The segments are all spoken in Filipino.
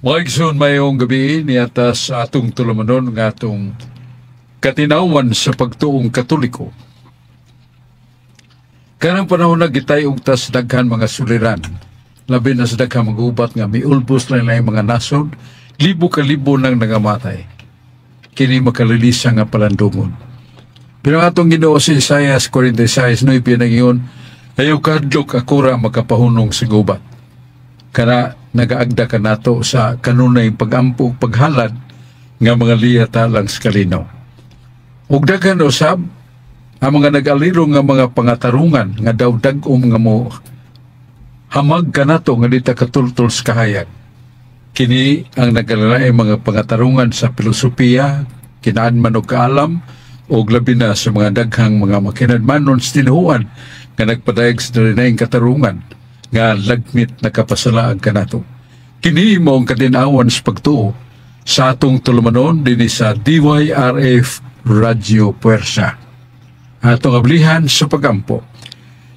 Maigsoon mayong gabi niyata sa atong tulumanon ng atong katinawan sa pagtuong Katoliko. Kanang panahon na gitay ugtas daghan mga suliran, labi na sa daghang magubat nga miulbos na mga nasod, libo ka libo nang nangamatay. Kini makalilisa nga palandungon. Pero atong Ginoo si Isaias 46:9 pinangiyon, ayaw kadlok akura makapahunong sa gubat. Kana nagaagda ka nato sa kanunay pagampo paghalad nga mga liyata lang sa kalinaw. Ug daghan usab ang mga nag-aliro nga mga pangatarungan nga daw dag-om nga mo hamag ka nato nga dita katultol sa kahayag. Kini ang nagalalay mga pangatarungan sa filosofiya, kinaan og kaalam, o labi na sa mga daghang mga makinadmanon sa tinuhuan nga nagpadayag sa rinayang katarungan nga lagmit na kapasalaan ka nato. Kini mo ang kadinawan sa pagtuo sa atong tulumanon din sa DYRF Radio Puwersa. Atong ablihan sa pagampo.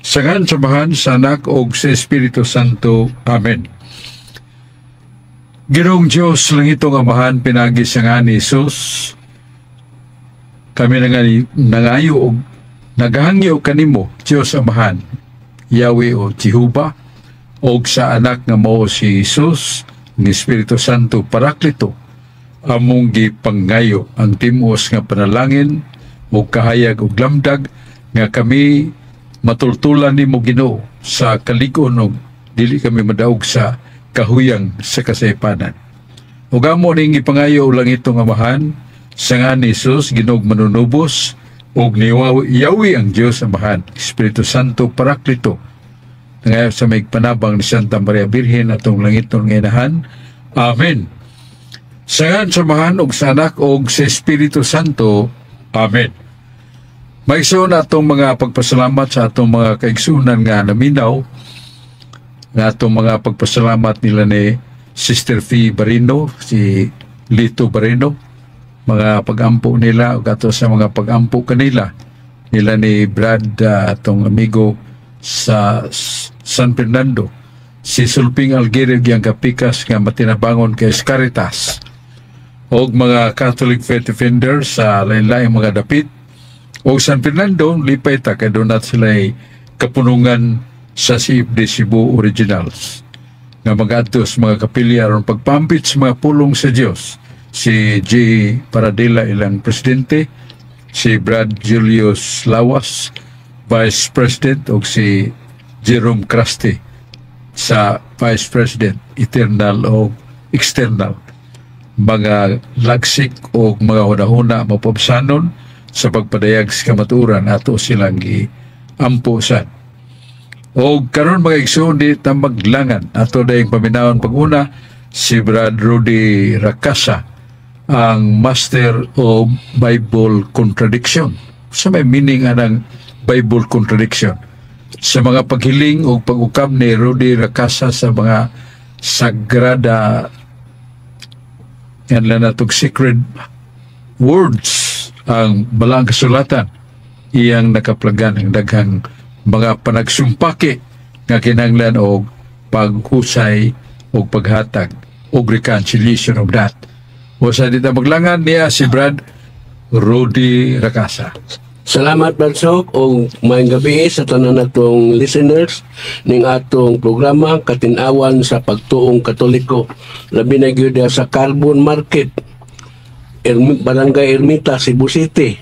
Sangan samahan sa anak o sa Espiritu Santo. Amen. Ginoong Diyos lang itong amahan pinagi sa nga ni Jesus. Kami nangayo o naghangyo kanimo, Diyos amahan, Yahweh o Jehovah, o sa anak nga mo si Jesus, ni Espiritu Santo Paraklito, among gipanggayo ang timos nga panalangin o kahayag o lamdag nga kami matultulan ni mo Ginoo sa kalig-on o dili kami madaog sa kahuyang sa kasaypanan. O gamo ning ipangayo lang itong amahan sa nga ni Jesus Ginoong manunubos o ni Yahweh ang Diyos amahan, Espiritu Santo Paraklito, ngayon sa may panabang ni Santa Maria Birhen atong langiton ng inahan. Amen. Sangan samahan og sa anak og sa Espiritu Santo. Amen. Maiso na atong mga pagpasalamat sa atong mga kaigsunan nga naminaw, nga atong mga pagpasalamat nila ni Sister Fee Barino, si Lito Barino, mga pagampo nila, o ato sa mga pagampo kanila, nila ni Brad, atong amigo sa San Fernando, si Sulping Alguero yang kapikas nga matinabangon kay Caritas, o mga Catholic Faith Defenders sa lain-lain mga dapit, o San Fernando, lipay ta kay donat sila kapunungan sa CFD Cebu Originals, nga mag-atos mga kapilya ron pagpampit sa mga pulong sa Diyos, si J. Paradela ilang presidente, si Brad Julius Lawas, Vice President, o si Jerome Crusty sa Vice President, internal o external. Mga lagsik o mga hunahuna mapabsanon sa pagpadayag sa kamaturan ato silang iampusan. O karon mga igsoon di maglangan ato dayang paminawan pag-una si Brad Rudy Rakasa, ang Master of Bible Contradiction. Sa may meaning anang Bible Contradiction? Sa mga paghiling o pag-ukam ni Rudy Rakasa sa mga sagrada yan lang natong secret words, ang balang kasulatan, iyang nakaplagan ang daghang mga panagsumpaki nga kinahanglan og paghusay o paghatag o reconciliation of that. O sa dita maglangan niya si Brad Rudy Rakasa. Salamat Bansok o mayong gabi sa tanan natong listeners ning atong programa Katinawan sa Pagtuong Katoliko. Labi na gyud sa Carbon Market, Barangay Ermita, Cebu City.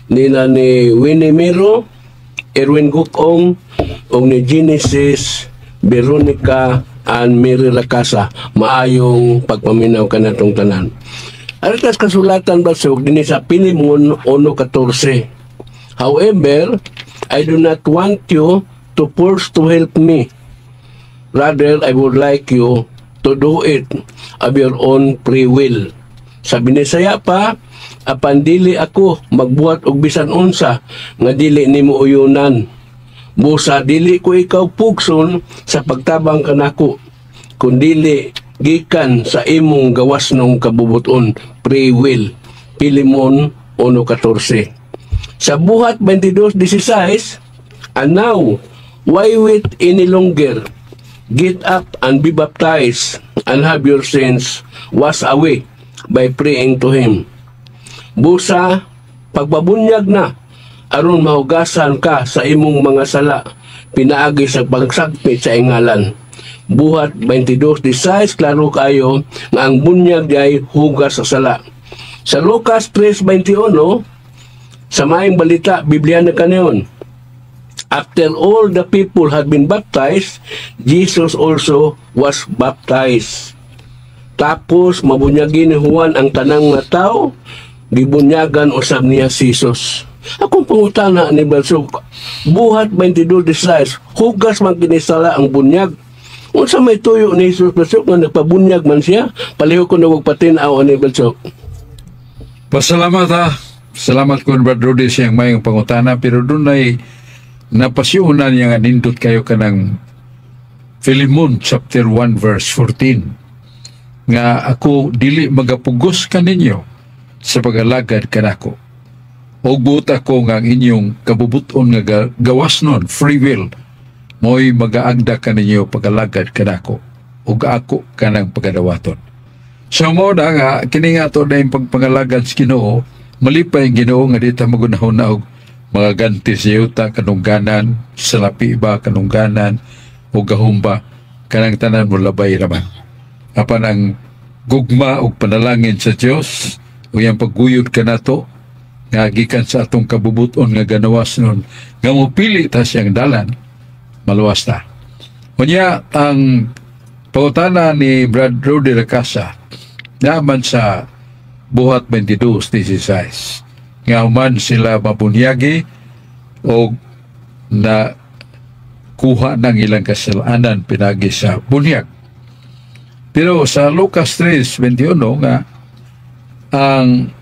Nila ni Winnie Miro, Erwin Gukong, o ni Genesis Veronica and Mary Lacasa. Maayong pagpaminaw ka natong tanan. Aritas kasulatan Bansok din sa Pilimon 1:14. However, I do not want you to force to help me. Rather, I would like you to do it of your own free will. Sabi ni Saya pa, apan dili ako magbuhat og bisan unsa nga dili nimo uyunan. Busa dili ko ikaw pugson sa pagtabang kanako, kundili gikan sa imong gawas nung kabubuton, free will. Pilimon 1:14. Sa buhat 22:16, and now, why wait any longer? Get up and be baptized, and have your sins washed away by praying to Him. Busa, pagbabunyag na, aron mahugasan ka sa imong mga sala, pinaagi sa pagsagpit sa ingalan. Buhat 22:16, klaro kayo nga ang bunyag ay hugas sa sala. Sa Lucas 3:21, sa maayong balita, Biblia na kaniyon. After all the people had been baptized, Jesus also was baptized. Tapos, mabunyagin ni Juan ang tanang nga tao, gibunyagan usab niya si Jesus. Akong pangutana ni Balsog, buhat 22:16, hugas man kinisala ang bunyag. Unsa may tuyo ni Jesus Balsog nga nagpabunyag man siya? Paliho ko na huwag patinaw ni Balsog. Pasalamat ha. Salamat ko Brad Rudy siyang mayong pangutana, pero doon ay napasyunan niya nga nindot kayo ka ng Philemon chapter 1 verse 14 nga ako dili magapugos kaninyo sa pagalagad kanako. O buot ako nga ang inyong kabubuton nga gawas nun, free will, mo'y magaagda kaninyo pagalagad kanako o ako kanang pagadawaton. So mo na nga, kini nga to na yung pagpangalagad sa Ginoo, malipay ang Ginoo nga dita magunahon na og mga ganti sa yuta, kanungganan, salapi iba, kanungganan, o gahumba, kanang tanan mo labay naman. Apan ang gugma o panalangin sa Diyos, o yung pagguyod ka na to, nga gikan sa atong kabubuton nga ganawas nun, nga mupili ta siyang dalan, maluwas ta. Kunya, ang pangutana ni Brad Rudy Lacasa, naman sa buhat 22:16, nga man sila mabunyagi o na kuha ng ilang kasalanan pinagi sa bunyag. Pero sa Lucas 3:21 nga ang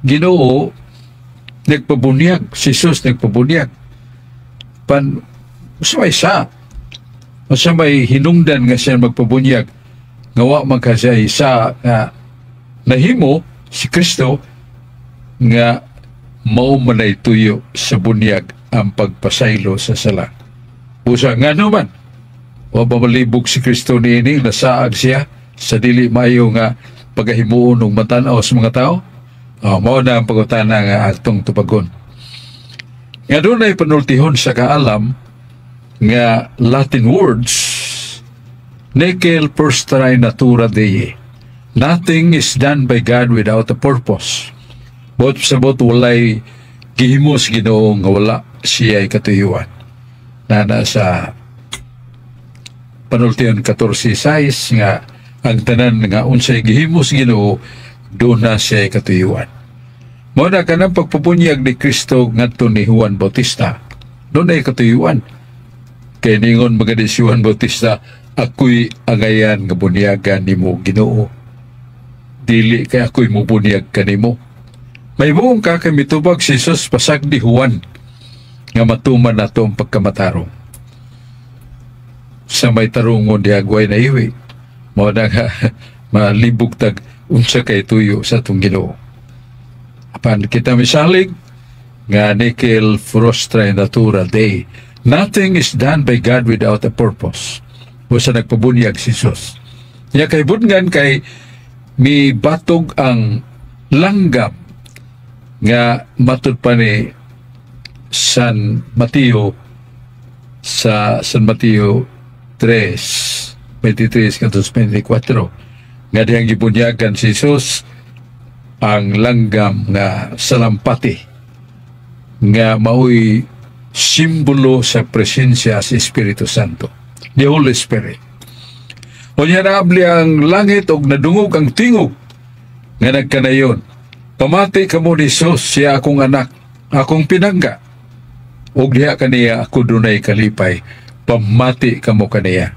Ginoo nagpabunyag, si Jesus nagpabunyag. Sa may hinungdan nga siya magpabunyag, ngawa man ka siya isa nahimo si Kristo nga maumanay tuyo sa bunyag ang pagpasaylo sa sala. Usa nga naman, o mamalibog si Kristo niini, nasaag siya sa dili mayo nga pagahimuon ng matanaw sa mga tao. Mao na ang pagutana nga atong tupagon. Nga doon ay panultihon sa kaalam nga Latin words, Nihil post natura Dei. Nothing is done by God without a purpose. Bot sa bot walay gihimos Ginoo nga wala siya ay katuyuan. Na sa panultihan 14:6 nga ang tanan nga unsay gihimos Ginoo doon na siya ay katuyuan. Mao na kanang pagpupunyag ni Kristo ngadto ni Juan Bautista, doon ay katuyuan. Kay ningon magadi si Juan Bautista, ako'y angayan nga bunyagan nimo Ginoo. Dili kay ako'y mubunyag kanimo. May buong kakimitubag si Jesus pasag ni Juan nga matuman na ito ang pagkamatarong. Sa may tarungon di agway na iwi, mao na nga malibog tag unsa kay tuyo sa itong Ginoo. Apan kita misalig nga Nihil natura Dei. Nothing is done by God without a purpose. O sa nagpabunyag si Jesus. Kaya kay bungan kay mi batog ang langgam nga matud pa ni San Mateo sa San Mateo 3:23-24 nga diyang gibunyagan si Jesus ang langgam nga salampati nga mao'y simbolo sa presensya sa Espiritu Santo, the Holy Spirit. O niya naabli ang langit og nadungog ang tingog nga nagkanayon, pamati kamo ni Jesus, siya akong anak, akong pinangga. Og diha kaniya ako dunay kalipay, pamati kamo kaniya.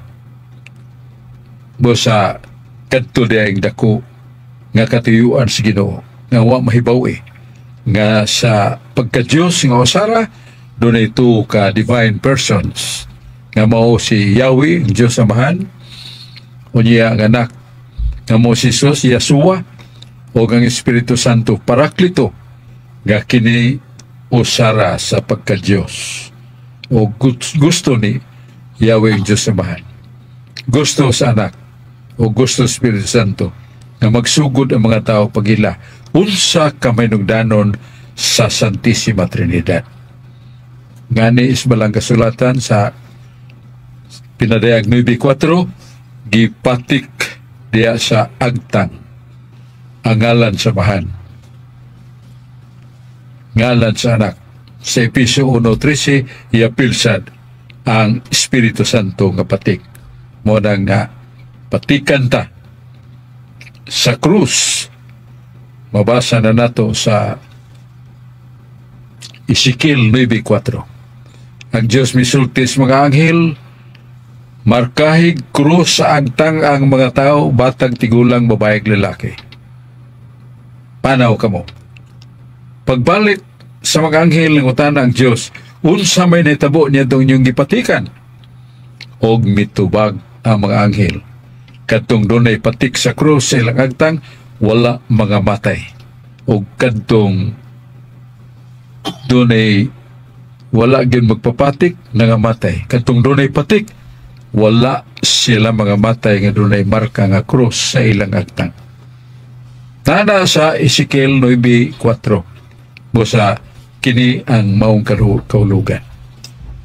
Bosa kadto diayng dako nga katuyuan sa Ginoo nga wa mahibaw nga sa pagka-Diyos nga osara dunay two ka divine persons nga mao si Yahweh, ang Diyos Amahan, o niya ang anak nga mao si Jesus, Yeshua, o ang Espiritu Santo, Paraklito, nga kini usara sa pagka-Diyos. O gusto ni Yahweh ang Diyos Amahan. Gusto sa anak o gusto sa Espiritu Santo na magsugod ang mga tao pagila unsa kamay nugdanon sa Santissima Trinidad. Ngani is balang kasulatan sa pinadayag 9:4, gipatik diya sa agtang ang ngalan sa bahan, ngalan sa anak. Sa Efesio 1:13, iapilsad ang Espiritu Santo nga patik. Mo nang nga patikan ta sa krus. Mabasa na nato sa Ezekiel 9:4. Ang Diyos misultis mga anghel, markahig krus sa agtang ang mga tao, batang tigulang babaeng lalaki. Panaw kamo. Pagbalik sa mga anghel ng utana ang Diyos, unsa may naitabo niya itong inyong gipatikan? Og mitubag ang mga anghel. Kadtong dunay patik sa krus sa ilang agtang, wala mga matay. Og kadtong dunay wala gyud magpapatik, nangamatay. Kadtong dunay patik, wala sila mga matay nga dunay marka nga krus sa ilang agtang. Nana sa Ezekiel 9:4. Busa kini ang maong kahulugan.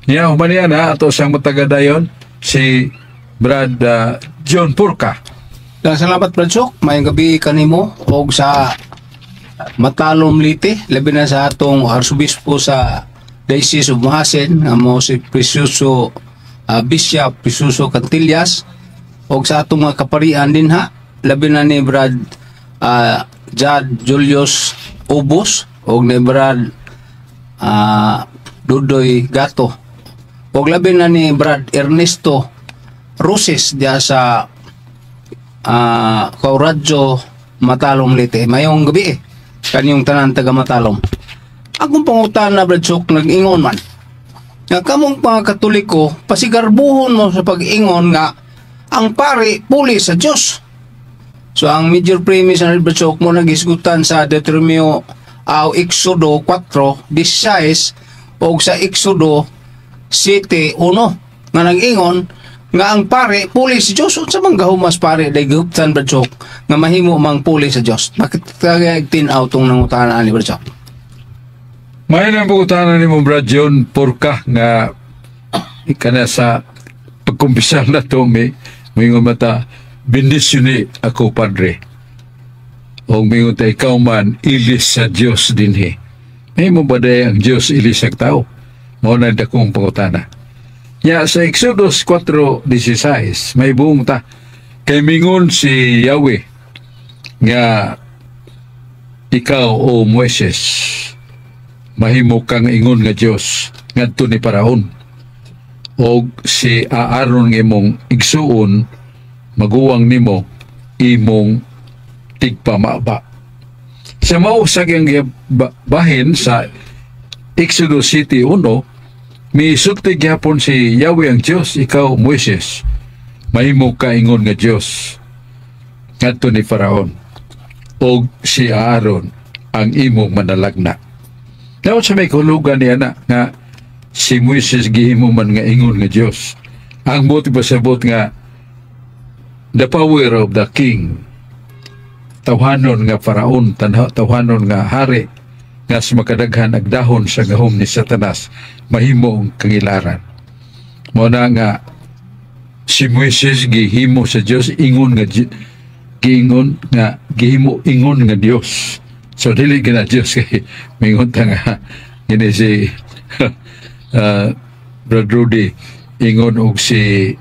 Niya humanian na ato sang matagadayon si Brad John Purka. Salamat Brad Sok, mayang gabi kanimo og sa Matalom Liti, labi na sa atong Arsobispo sa Diocese of Mahasin, amo si Prisuso Bishop Prisuso Cantillas, og sa atong mga kaparian din ha, labi na ni Brad Jad Julius Ubos og ni Brad Dudoy Gato, og labi na ni Brad Ernesto Roses diya sa Kauradyo Matalom Liti. Mayong gabi kanyong tanan taga Matalom. Akong pangutan na Brad Sok, nag-ingon man nga kamong mga Katoliko, pasigarbuhon mo sa pag-ingon nga ang pari puli sa Diyos. So ang major premise na Brad Sok mo nagisgutan sa Deuteronomio Exodo 4:16 o sa Exodo 7:1 nga nag-ingon nga ang pare puli sa Diyos. Unsa man gahumas pare day guptan Brad Sok nga mahimo mang puli sa Diyos? Bakit kagay tinaw tong nangutana ni Brad Sok? May nang pagutanan ni mo Brad John Purka nga ikana sa pagkumpisal na to may mata bendisyon ako padre. O mingon ta ikaw man ilis sa Diyos dinhi. May mo ba ang Diyos ilis sa tao? Mao na dakong pangutana. Ya sa Exodus 4:16 may buong ta kay mingon si Yahweh nga ikaw o Moises mahimo kang ingon nga Dios ngadto ni Paraon, og si Aaron nga imong igsuon maguwang nimo imong tigpamaba. Sa mao sa gyang bahin sa Exodus 7:1 misulti gyapon si Yahweh ang Dios, ikaw Moises mahimo ka ingon nga Dios ngadto ni Faraon, og si Aaron ang imong manalagna. Daw sa may kahulugan niya na nga si Moises gihimo man nga ingon nga Dios. Ang buti pasabot nga the power of the king, tawhanon nga Faraon, tawhanon nga hari nga sa makadaghan agdahon sa gahom ni Satanas mahimo ang kangilaran. Mao na nga si Moises gihimo sa Dios ingon nga giingon nga gihimo ingon nga Dios. So dili gina Dios kay mingon ta nga gini si Brad Rudy ingon og si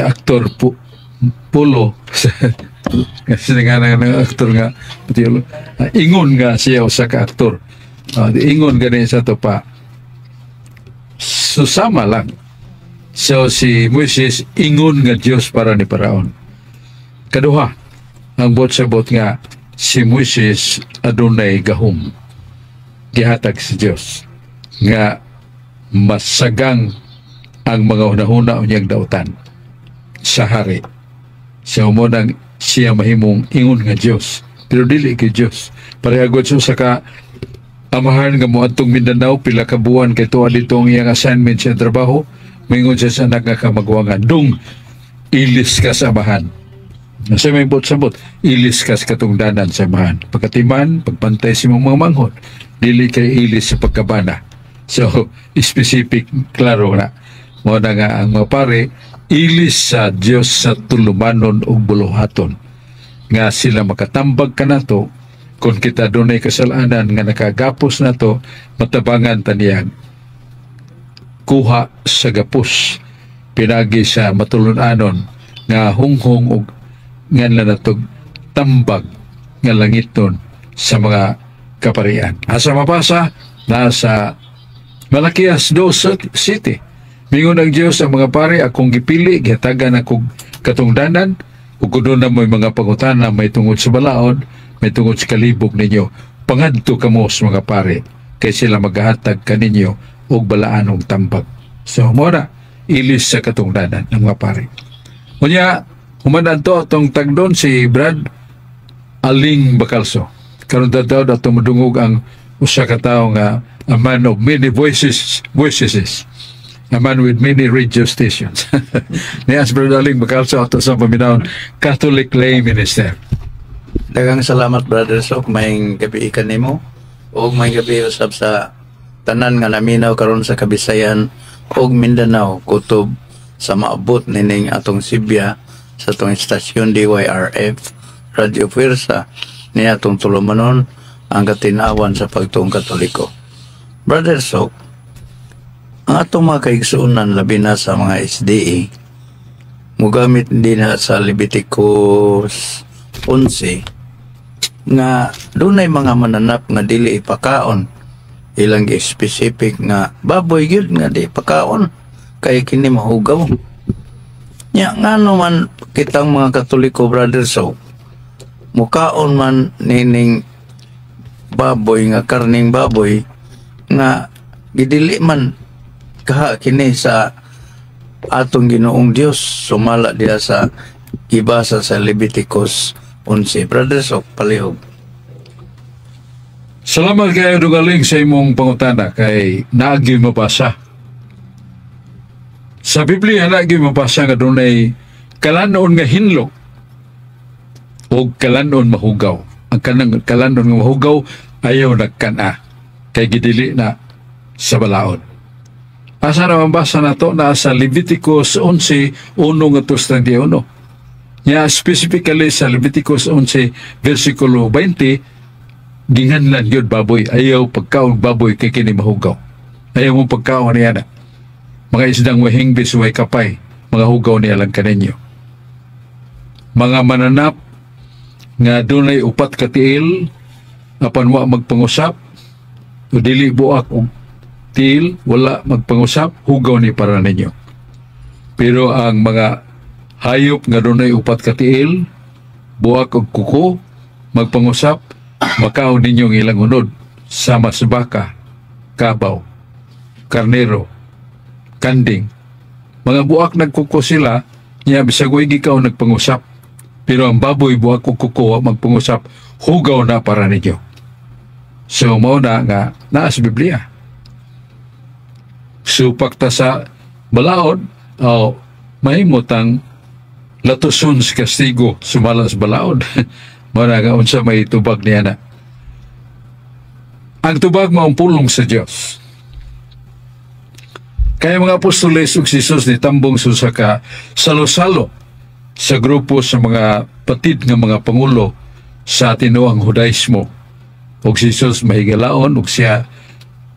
aktor Polo kasi nga ng aktor nga ingon nga siya usa ka aktor. Ingon gani sa to pa susama lang. So si Moises ingon nga Dios para ni Paraon. Kaduha ang bot nga si Moises adunay gahom gihatag si Dios nga masagang ang mga hunahuna unyang dautan sa hari. So mo nang siya mahimong ingon nga Dios pero dili kay Dios. Parehagod sa ka amahan nga mo atong Mindanao pila ka buwan kay tuwa dito ang iyang assignment sa trabaho, mingon siya sa anak nga kamagwangan, dong ilis ka sa amahan. Nasa may sabot, ilis ka sa katungdanan sa amahan. Pagkatiman, pagpantay si mga manghod, dili kay ilis sa pagkabana. So, specific, klaro na. Mo na nga ang mga pare, ilis sa Diyos sa tulumanon o buluhaton. Nga sila makatambag ka na to, kung kita doon ay kasalanan nga nakagapos na to, matabangan taniyang kuha sa gapos. Pinagi sa matulunanon nga hunghong o nga na natog tambag nga langiton sa mga kaparian. Asa mapasa, nasa Malakias 2 City. Mingon ang Diyos ang mga pare, akong gipili, gihatagan akong katungdanan, ug kuno na mo'y mga pangutana may tungod sa balaod, may tungod sa kalibog ninyo. Pangadto kamo sa mga pare, kay sila maghahatag kaninyo og balaanong tambag. So, muna, ilis sa katungdanan ng mga pare. Kunya, humanan to atong tagdon si Brad Aling Bacalso. Karon daw daw madungog ang usa ka tawo nga a man of many voices. A man with many radio stations. Niyas Brad Aling Bacalso ato sa paminawon Catholic Lay Minister. Daghang salamat, Brother Sok, may gabi ikan nimo og may gabi usab sa tanan nga naminaw karon sa Kabisayan og Mindanao kutob sa maabot nining atong Sibya sa atong istasyon DYRF Radio Fuerza ni atong tulumanon ang katinawan sa pagtuong Katoliko. Brother Sok, ang atong mga kaigsuunan labi na sa mga SDA mugamit din na sa Leviticus 11 nga dunay mga mananap nga dili ipakaon, ilang specific nga baboy gyud nga di ipakaon kay kini mahugaw. Nya ngano man kitang mga Katoliko, Brother Sok, mukaon man nining baboy nga karning baboy nga gidili man kaha kini sa atong Ginoong Dios, sumala diha sa gibasa sa Leviticus 11. Brother Sok, palihog. Salamat kayo dugaling sa imong pangutana kay naagi mabasa. Sa Biblia naagi mabasa nga dunay kalanon nga hinlo o kalanon mahugaw. Ang kanang kalanon nga mahugaw ayaw nagkana kay gidili na sa balaod. Asa na mabasa na to na sa Leviticus 11, 1-31. Nya specifically sa Leviticus 11, versikulo 20, ginganlan yun baboy. Ayaw pagkaon baboy kay kini mahugaw. Ayaw mong pagkaon niya na. Mga isdang wahingbis, way kapay, mga hugaw niya lang kaninyo. Mga mananap nga dunay upat ka tiil, apan wa magpangusap, o dili buak og tiil, wala magpangusap, hugaw ni para ninyo. Pero ang mga hayop nga dunay upat ka tiil, buak og kuko, magpangusap, makaon ninyong ilang unod, sama sa baka, kabaw, karnero, kanding. Mga buak nagkuko sila, niya bisag way gikaw nagpangusap. Pero ang baboy buak og kuko magpangusap, hugaw na para ninyo. So mao na nga naa sa Biblia. Supak ta sa balaod, mahimot ang latuson sa kastigo sumala sa balaod. Mao na nga unsa may tubag niya na. Ang tubag maong pulong sa Dios. Kaya mga apostoles ug si Jesus nitambong sa ka salo-salo sa grupo sa mga patid nga mga pangulo sa tinuang Judaismo. Og si Jesus mahigalaon og siya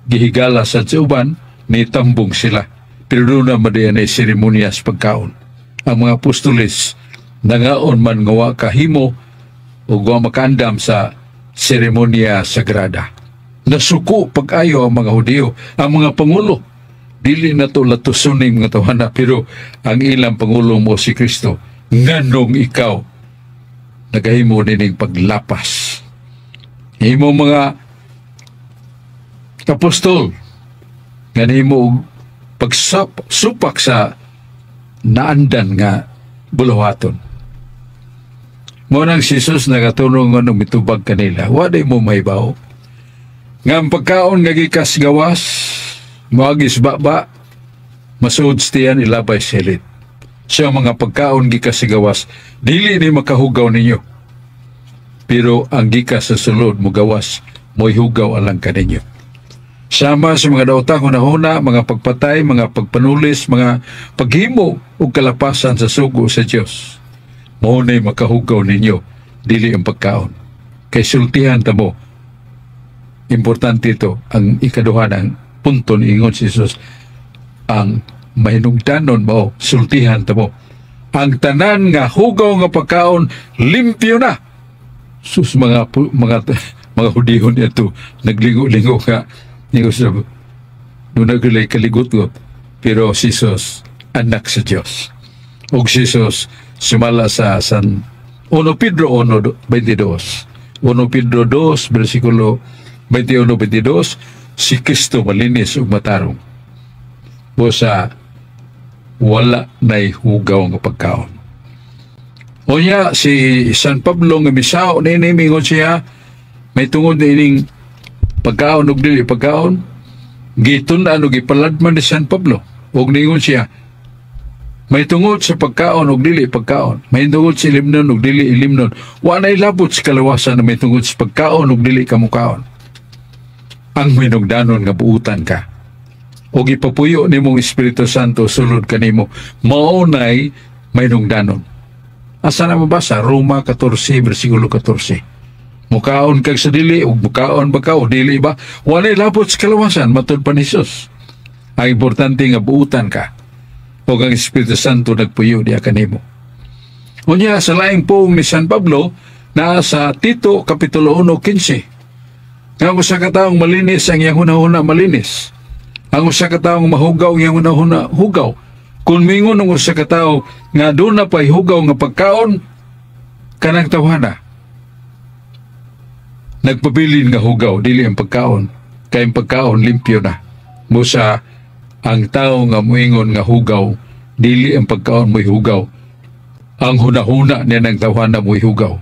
gihigala sa uban, nitambong sila. Pero doon na madiyan ay seremonyas pagkaon. Ang mga apostoles nangaon man nga wa kahimo o wa makandam sa seremonya sagrada. Nasuko pag-ayo ang mga Hudyo, ang mga pangulo. Dili na to latusuning mga tawhana, pero ang ilang pangulo mo si Kristo, nganong ikaw nagahimo dining paglapas. Himo mga apostol, ganimo pagsupak sa naandan nga buluhaton. Mo nang si Jesus nagatunong nga mitubag kanila, waday mo mahibaw Nga ang pagkaon nga gikas gawas, moagis baba, masuod stiyan ilabay silit. Siya mga pagkaon gikas gawas, dili ni makahugaw ninyo. Pero ang gikas sa sulod mo gawas, mo'y hugaw alang kaninyo. Sama sa mga daotang hunahuna, mga pagpatay, mga pagpanulis, mga paghimo o kalapasan sa sugo sa Diyos. Maunay makahugaw ninyo, dili ang pagkaon. Kay sultihan ta mo, importante ito, ang ikaduha ng punto ni ingon si Jesus, ang mahinungdanon mo, sultihan ta mo. Ang tanan nga hugaw nga pagkaon, limpyo na. Sus, mga hudihon ito, nagligo-ligo ka, niyo sa nunagulay kaligot-got. Pero si Jesus, anak sa Diyos. O si Jesus, sumala sa 1 Pedro 1:22. 1 Pedro 2, versikulo 21-22, si Kristo malinis ug matarong. O sa wala na'y hugaw nga pagkaon. O niya, si San Pablo nga misao, ninimingon siya, may tungod na ining pagkaon ug dili pagkaon, gitunan ug ipaladman ni San Pablo. Og ningon siya, may tungod sa pagkaon ug dili pagkaon, may tungod sa ilimnon ug dili ilimnon, wa na'y labot sa kalawasan na may tungod sa pagkaon ug dili kamukaon. Ang minugdanon nga buutan ka o ipapuyo ni mong Espiritu Santo sulod kanimo, maunay minugdanon. Asa na mabasa? Roma 14, versikulo 14. Mukaon kag sa dili o mukaon ba ka o dili ba? Walay labot sa kalawasan matud pa ni Jesus. Ang importante nga buutan ka o ang Espiritu Santo nagpuyo diya kanimo. Unya sa laing poong ni San Pablo na sa Tito Kapitulo 1:15. Ang usa ka taong malinis ang iyang hunahuna malinis. Ang usa ka taong mahugaw ang iyang hunahuna hugaw. Kung mingon ng usa ka tao nga doon na pa'y hugaw nga pagkaon, kanang tawhana. Nagpabilin nga hugaw, dili ang pagkaon. Kaya ang pagkaon limpyo na. Musa ang tao nga muingon nga hugaw, dili ang pagkaon mo'y hugaw. Ang hunahuna niya ng tawhana mo'y hugaw.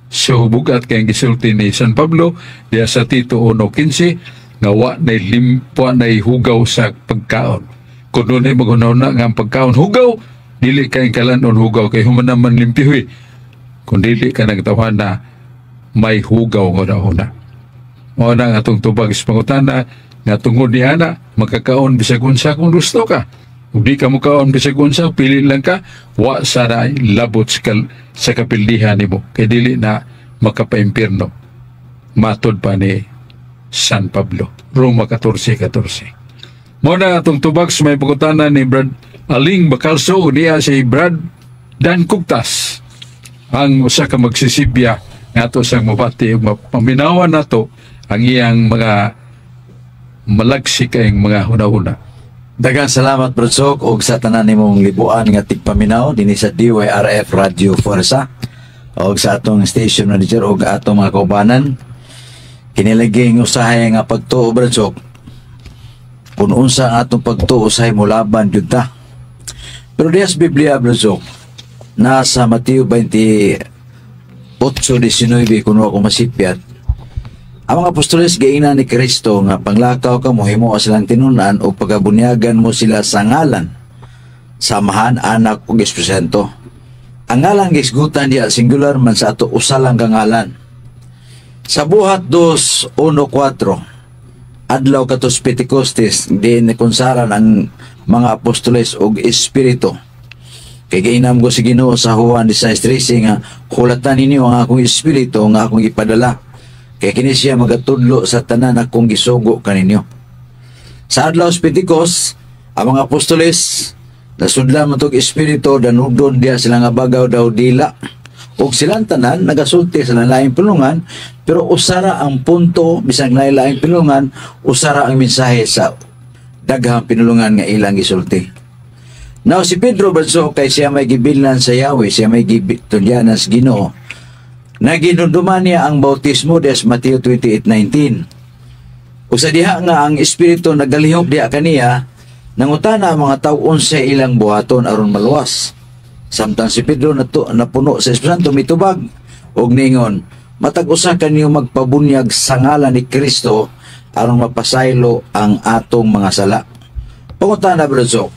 So, bugat kayong gisulti ni San Pablo, diya sa Tito 1:15, nga wa na limpo na hugaw sa pagkaon. Kung doon ay maghuna nga ang pagkaon, hugaw, dili kayong kalanon hugaw, kay humanaman limpyoy. Kung dili ka nagtawan na may hugaw nga na. O na nga itong tubag is pangutana, nga tungod niya na, magkakaon bisag unsa kung gusto ka. Kung di ka mukaon bisag unsa, pili lang ka, wa sana labot sa kapildihan ni mo. Kaya dili na makapaimpirno. Matod pa ni San Pablo. Roma 14:14. Muna itong tubag sa may pagkutanan ni Brad Aling Bacalso, niya si Brad Dan Cugtas. Ang usa ka magsisibya nga ito siyang mabati, paminawan na to ang iyang mga malagsik kayong mga huna-huna. Daghang salamat Brad Sok og sa tanan nimong libuan nga tigpaminaw dinhi sa DYRF Radio Forza og sa atong station manager og atong mga kaubanan. Kiniliging usahay nga pagtuo Brad Sok. Kung unsa ang atong pagtuo usahay mo laban jud ta. Pero diha sa Biblia Brad Sok, nasa Mateo 28:19 kuno ako masipyat. Ang mga apostoles giingnan ni Kristo nga panglakaw ka mo himo silang tinunan o pagabunyagan mo sila sa ngalan samahan anak ug Espiritu. Ang ngalan gisgutan diya singular man sa ato usa lang ka ngalan. Sa buhat 2:1-4 adlaw katos Pentecostes din konsaran ang mga apostoles ug Espiritu. Kay giinam ko si Ginoo sa Juan 16:13 nga hulatan ninyo ang akong Espiritu nga akong ipadala. Kaya kini siya magatudlo sa tanan akong gisugo kaninyo. Sa adlaw sa Pentecost, ang mga apostoles nasudlan man tog Espiritu danudon diya sila nga bagaw daw dila. Ug silang tanan nagasulti sa laing pinulungan, pero usara ang punto bisag laing pinulungan, usara ang mensahe sa daghang pinulungan nga ilang gisulti. Now si Pedro Banso kay siya may gibilnan sa Yahweh, siya may gibitulyanan sa Ginoo. Naginunduman niya ang bautismo des Mateo 28:19. Usa diha nga ang Espiritu nagalihok diha kaniya, nangutana ang mga tawo unsa ilang buhaton aron maluwas. Samtang si Pedro napuno sa Espiritu Santo mitubag og ningon, matag usa kaniyo magpabunyag sa ngalan ni Kristo aron mapasaylo ang atong mga sala. Pangutan na Brother,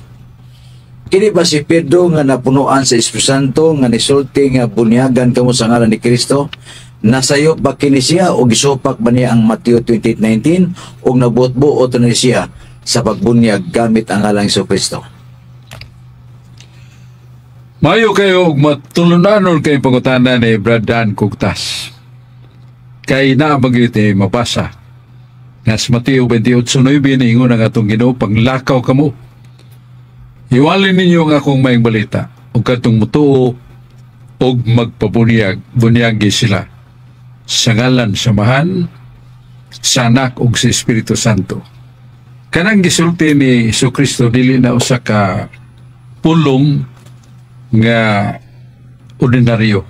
kini ba si Pedro nga napunuan sa Espiritu Santo nga nisulti nga bunyagan kamo sa ngalan ni Kristo? Nasayop ba kini siya o gisupak ba niya ang Mateo 28:19 o nabuot-buot na siya sa pagbunyag gamit ang ngalan ni Kristo? Mayo kayo og matulunanon kay pangutana ni Brad Dan Kugtas. Kay naabagiti mabasa nga sa Mateo 28:9 ingon ang atong Ginoo, panglakaw kamo. Iwalin ninyo ang akong maayong balita ug kadtong mutuo og bunyagi sila sa ngalan sa Amahan, sa Anak ug sa Espiritu Santo. Kanang gisulti ni Jesucristo dili na usa ka pulong nga ordinaryo.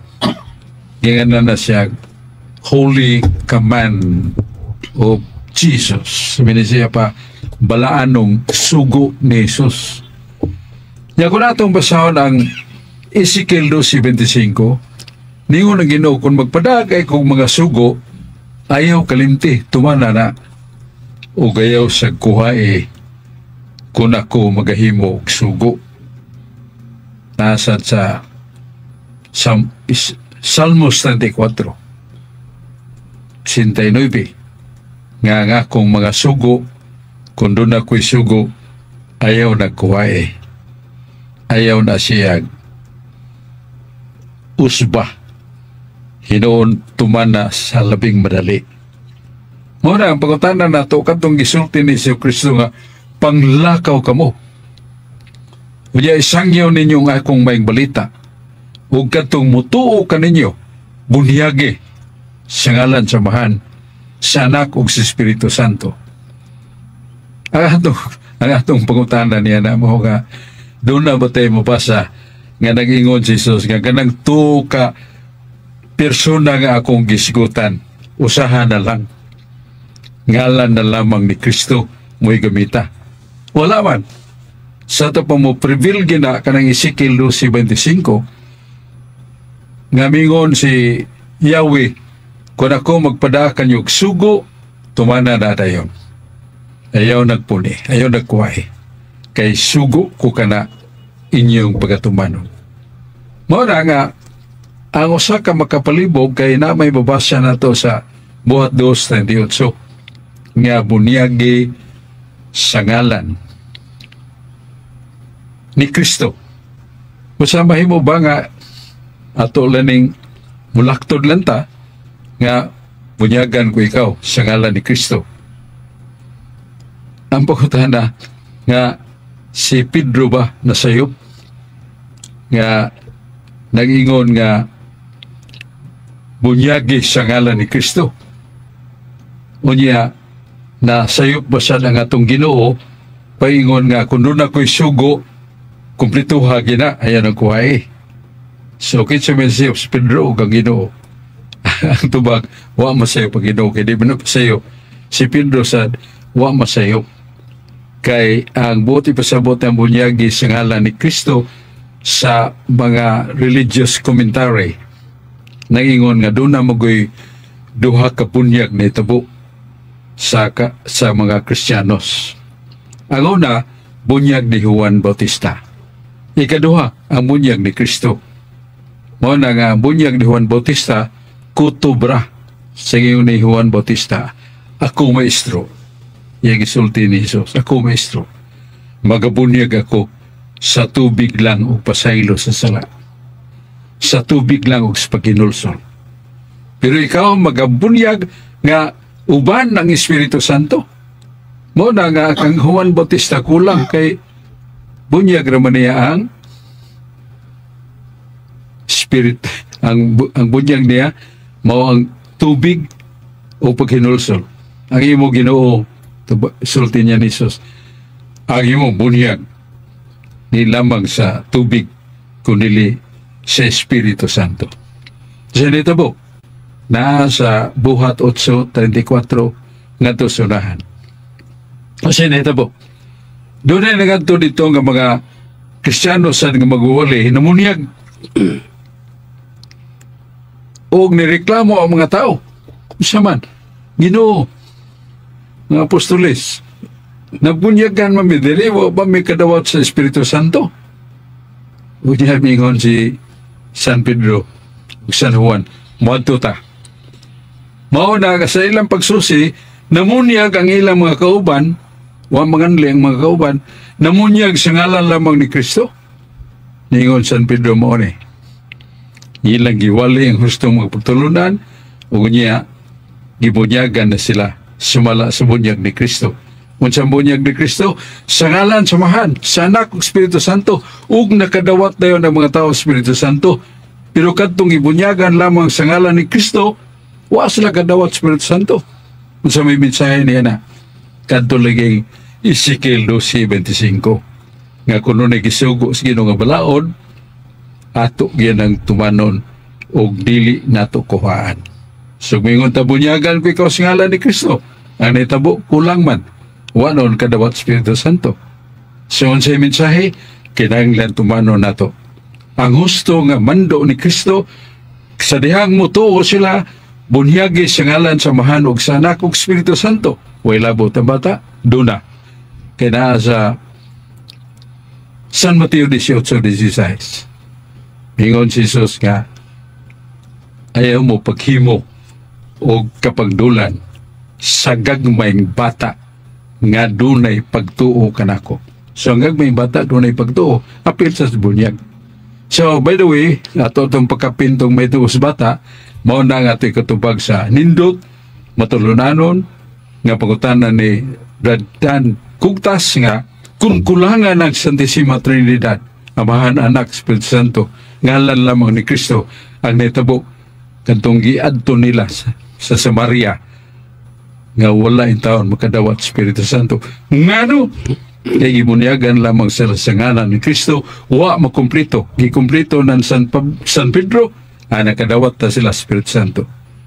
Gingan na siya Holy Command of Jesus. Sabi siya pa, balaanong sugo ni Jesus. Nya kung natong basahon ang Ezekiel 12:25, ningon ang Ginoo, kung magpadagay kong mga sugo, ayaw kalimti, tumana na, o gayaw sa kuhae, kung ako magahimo og sugo. Nasa sa Salmos 34:69, nga akong mga sugo, kung doon ako'y sugo, ayaw nagkuhae. Ayaw na siya usba. Hinoon tumana sa labing madali. Muna ang pangutanan na ito, katong gisulti ni Jesucristo nga, panglakaw kamo. Kaya isangyaw ninyo nga akong maing balita. Huwag katong mutuo ka ninyo, bunyagi, sa ngalan sa Amahan, sa Anak ug sa Espiritu Santo. Ang atong pangutanan niya na mo nga, doon na ba tayo mabasa nga nag-ingon si Jesus nga kanang tuo ka persona nga akong gisigutan, usahan na lang, ngalan na lamang ni Kristo mo'y gamita. Wala man. Sa ito pa mo prevail gina kanang Ezekiel 12:25 nga mingon si Yahweh, kung ako magpadakan yung sugo, tumana na dayon. Ayaw nagpuni, ayaw nagkuhay. Kay sugo ko kana inyong pagatumanon. Muna nga, ang usa ka makapalibog kay na may babasa na to sa Buhat 2:38 nga bunyagi sa ngalan ni Kristo. Masamahin mo ba nga ato laning mulaktod lang ta nga bunyagan ko ikaw sa ngalan ni Kristo? Ang pagkutana nga si Pedro ba nasayop nga nag-ingon nga bunyagi sa ngalan ni Kristo? Unya, nasayop ba sa ang atong Ginoo paingon nga kung doon ako'y sugo, kumplituha gina, ayan ang kuhay. So, kinsa man siya si Pedro o kang Ginoo. Ang tubag, wa masayop ang Ginoo, kaya di ba napasayop? Si Pedro sad, wa masayop. Kay ang buti pasabot ang bunyagi sa ngalan ni Kristo sa mga religious commentary. Nangingon nga doon na magoy duha ka bunyag na itabo sa mga Kristiyanos. Ang una, bunyag ni Juan Bautista. Ikaduha, ang bunyag ni Kristo. Muna nga, ang bunyag ni Juan Bautista, kutubra sa ngayon ni Juan Bautista, ako maestro. Yang isulti ni Jesus, ako maestro. Magabunyag ako sa tubig lang o pasaylo sa sala. Sa tubig lang o sa pagkinulsol. Pero ikaw magabunyag nga uban ng Espiritu Santo. Muna nga kang Juan Bautista kulang kay bunyag raman niya ang Spirit. Ang bunyag niya mao ang tubig o pagkinulsol. Ang imo Ginoo, sulti niya ni Jesus, ang imo bunyag ni lamang sa tubig kunili sa Espiritu Santo. Sa nito po, na sa Buhat 8:34 nga to sunahan. Kasi nito po, doon ay naganto dito nga mga Kristiyano sa nga magwali, namunyag o nireklamo ang mga tao. Isa man, Ginoo, Mga apostoles. Nabunyagan mami diri, wa ba may kadawat sa Espiritu Santo? Unya mingon si San Pedro, San Juan, moadto ta. Mao na sa ilang pagsusi, namunyag ang ilang mga kauban, wa manganli ang mga kauban, namunyag sa ngalan lamang ni Kristo. Ningon San Pedro mao ni. Ilang giwali ang hustong magpagtulunan, ug niya gibunyagan na sila sumala sa bunyag ni Kristo. Unsang bunyag ni Kristo, sa ngalan samahan, sa anak ug Espiritu Santo, ug nakadawat dayon ang mga tao Espiritu Santo. Pero kadtong ibunyagan lamang sa ngalan ni Kristo, wa sila kadawat Espiritu Santo. Unsa may mensahe niya na kadto lagi Ezekiel 12:25 nga kuno na gisugo sa Ginoo nga balaod, ato gyud ang tumanon og dili nato kuhaan. So mingon ta bunyagan ko ikaw sa ngalan ni Kristo, ang nitabo kulang man wanon kadawat Espiritu Santo. So unsay mensahe kinahanglan tumanon nato ang husto nga mando ni Kristo sa dihang mutuo sila bunyagi sa ngalan samahan og sa anak ug Espiritu Santo. Way labot ang bata duna kay naa sa San Mateo 18:16. Mingon si Jesus nga ayaw mo paghimo o kapagdulan sa gagmayng bata nga dunay pagtuo kanako. So ang gagmayng bata dunay pagtuo apil sa bunyag. So by the way, ato itong pagkapintong may tuo sa bata, mao na nga ito'y katubag sa nindot matulunanon nga pagutanan ni Brad Dan Kugtas nga kung kulangan ng Santissima Trinidad, Amahan, Anak, Espiritu Santo, ngalan lamang ni Kristo ang netabo kantong giadto nila sa Samaria nga wala in taon makadawat Espiritu Santo. Ngano? Kaya gibunyagan lamang sila sa ngalan ni Kristo, wa makumplito. Gikumpleto ng San Pedro, nakadawat na sila Espiritu Santo.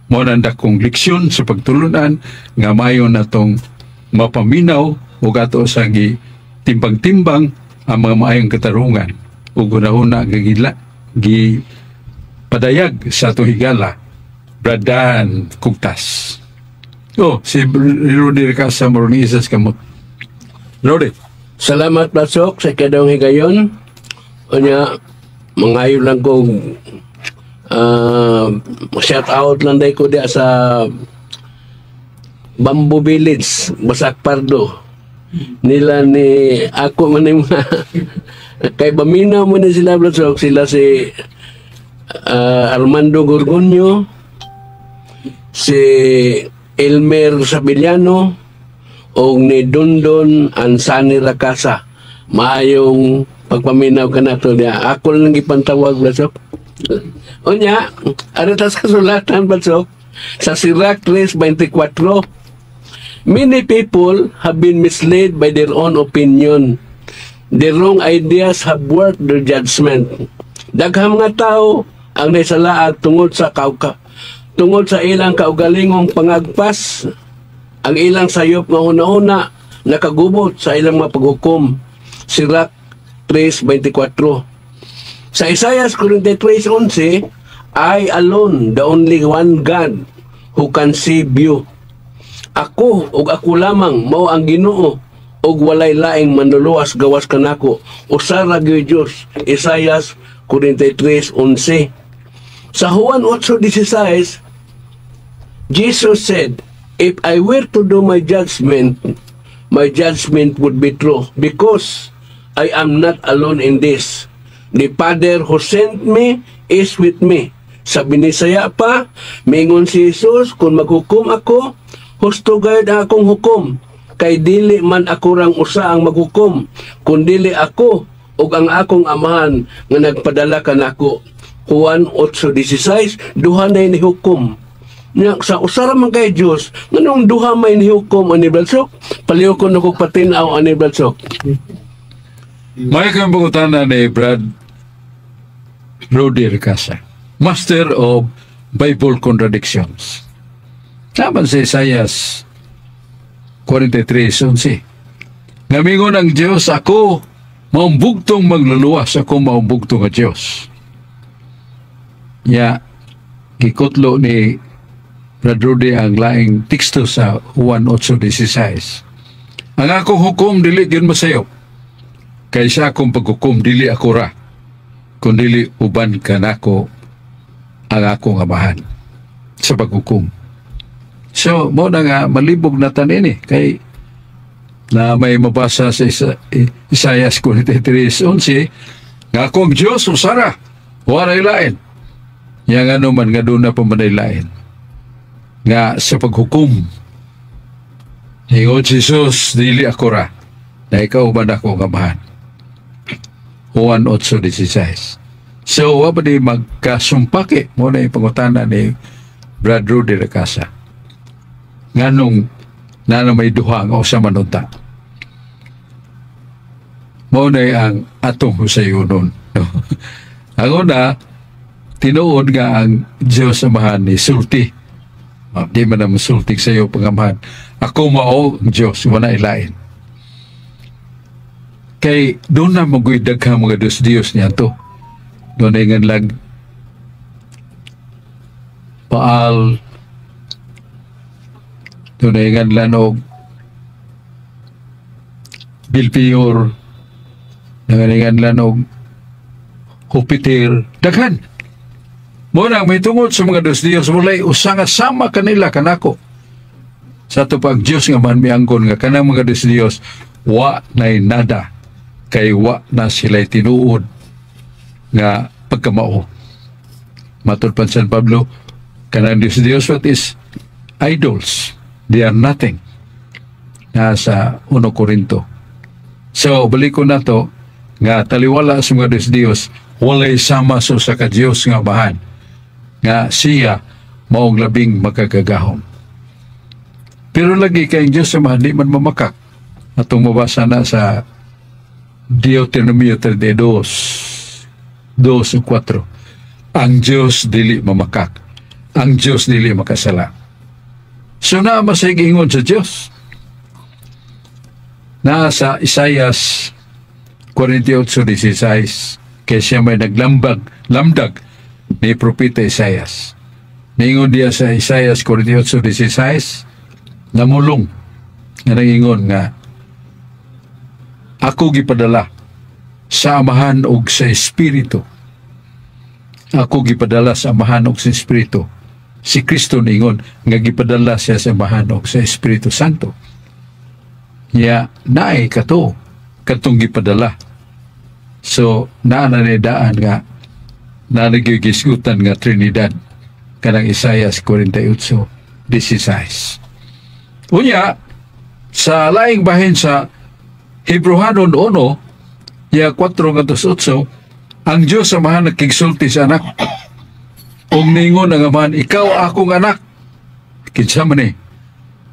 Mao nang dakong leksyon sa pagtulunan nga mayon natong mapaminaw ug ato sa timbang-timbang ang mga maayong katarungan ug hunahuna gi padayag sa atong higala Bradan Kugtas. Si Rodi Ricasa Mornisas kamot. Rodi. Salamat pasok sa kadong higayon. Unya mangayo lang ko shout out lang day ko dia sa Bamboo Village, Basak Pardo. Nila ni ako man yung kay Baminaw mo na sila pasok. Sila si Armando Gorgonio, si Elmer Sabillano, o ni Dondon Ansani Rakasa. Maayong pagpaminaw ka na ito niya. Ako lang ipantawag, Basok. O niya, aritas kasulatan, Basok, sa Sirach 3:24, many people have been misled by their own opinion. The wrong ideas have worked their judgment. Daghang mga tao ang naisalaag tungod sa tungod sa ilang kaugalingong pangagpas, ang ilang sayop nga una-una nakagubot sa ilang mga paghukom. Sirach 3:24. Sa Isaiah 43:11, I alone, the only one God who can save you. Ako ug ako lamang mao ang Ginoo ug walay laing manluluwas gawas kanako. Usa ra gyud Dios. Isaiah 43:11. Sa Juan 8:16, Jesus said, if I were to do my judgment would be true because I am not alone in this. The Father who sent me is with me. Sa binisaya pa, mingon si Jesus, kung maghukom ako, husto gayud ang akong hukom. Kay dili man ako rang usa ang maghukom, kundili ako ug ang akong amahan nga nagpadala kanako. Juan 8:16, duha na ni hukom. Sa usara man kay Dios, nganong duha may nihukom ani Balsok? Paliw ko na kong patinaw ani Balsok. May kang pangutana ni Brad Rodi Ricasa, Master of Bible Contradictions. Saban sa Isaiah 43:11, ngamingon ang Diyos, ako maumbugtong magluluwas, ako maumbugtong ang Diyos. Ya, gikutlo ni Brad Rudy, ang laing teksto sa Juan 8:16. Ang akong hukom dili gyud masayo. Kaysa akong paghukom dili ako ra, kundi uban kanako ang akong amahan sa paghukom. So, mo na nga malibog na tanin kay na may mabasa sa Isaiah 43:11 nga akong Diyos usara waray lain. Yang ano man nga doon na pamanay lain nga sa paghukom. Ingon Jesus, dili ako ra, na ikaw man ako ang amahan. Juan 8:16. So, wala di magkasumpaki mo na yung pangutana ni Brad Rudy Racasa. Nganong na may duha nga usa manunta. Mo na ang atong husayunon. Ang una, tinuod nga ang Diyos amahan ni sulti. Di man na masulti sa iyo pangamahan. Ako mao ang Diyos, wala ilain. Kay doon na magwidag mga Diyos niya to. Doon na yung lag Baal, doon na yung lanog Bilpior, doon na yung lanog Jupiter, daghan. Muna, may tungod sa mga Diyos, mulay usanga sama kanila kanako. Sa ito pag Diyos nga man mianggon nga kanang mga Diyos, wa na'y nada, kay wa na sila'y tinuod nga pagkamao. Matod pa San Pablo, kanang Diyos, what is idols? They are nothing. Nasa 1 Corinto. So, balik ko na to, nga taliwala sa mga Diyos, walay sama sa ka-Diyos nga bahan, nga siya maong labing magkagagahom. Pero lagi kayong Diyos sa mahan, di man mamakak. Atong mabasa na sa Deuteronomio 32:4. Ang Diyos dili mamakak. Ang Diyos dili makasala. So na masagingon sa Diyos. Nasa Isaias 48:16, kaya siya may lamdag ni Propeta Isaias. Ningon diya sa Isaias 48:16, namulong nga nangingon nga, ako gipadala sa amahan og sa Espiritu. Ako gipadala sa amahan og sa Espiritu. Si Kristo ningon nga gipadala siya sa amahan og sa Espiritu Santo. Ya naay kato katong gipadala. So naananidaan nga nanagigisgutan nga Trinidad kanang Isaias 48:16. Unya sa laing bahin sa Hebrehanon 1, ya 4:8, ang Diyos amahan nagkigsulti sa anak. Og ningon ang amahan, ikaw akong anak. Kinsa man ni?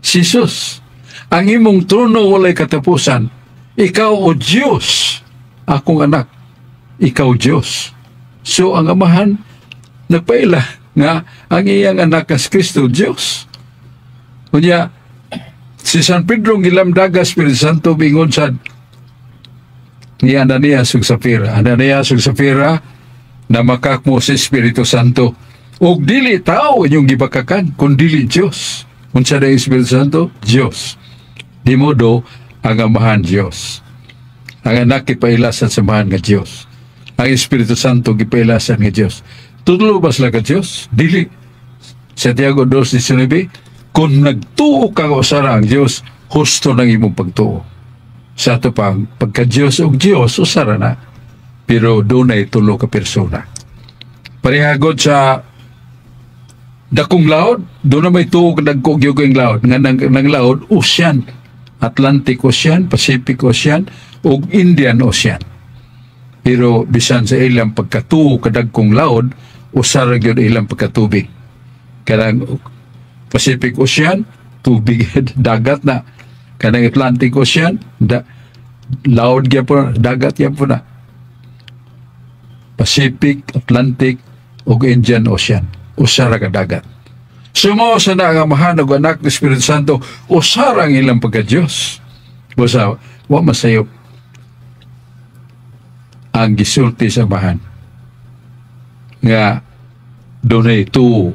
Si Jesus. Ang imong trono walay katapusan. Ikaw o Diyos, akong anak. Ikaw Diyos. So ang amahan nagpaila nga ang iyang anak as Kristo Diyos. Kunya si San Pedro gilamdaga Espiritu Santo bingon sad ni Ananias ug Safira. Ananias ug Safira, namakak mo sa Espiritu Santo. Ug dili tao inyong gibakakan, kundi Diyos. Unsa day Espiritu Santo? Diyos. Di modo ang amahan Diyos. Ang anak gipailasan sa amahan nga Diyos. Ang Espiritu Santo gipailasan nga Diyos. Tutulo ba sila ka Diyos? Dili. Santiago 2:19, kung nagtuo ka usara ang Diyos, husto ng imong pagtuo. Sa ito pang pagka-Diyos o Diyos, usara na. Pero doon ay tulo ka persona. Parihagod sa dakong laod, doon na may tuo ka nagkugyog yung laod. Nga ng laod, Ocean. Atlantic Ocean, Pacific Ocean, o Indian Ocean. Pero bisan sa ilang pagkatuo kadagkong laod, usara yun ilang pagkatubig. Karang Pacific Ocean, tubig, dagat na. Kanang Atlantic Ocean, laod yan po na, dagat yan po na. Pacific, Atlantic, o Indian Ocean. Usara ka dagat. Sumo sa na ang amahan ng anak ng Espiritu Santo, usara ang ilang pagka-Diyos. Basta, wa masayop ang gisulti sa amahan. Nga, doon ay tuo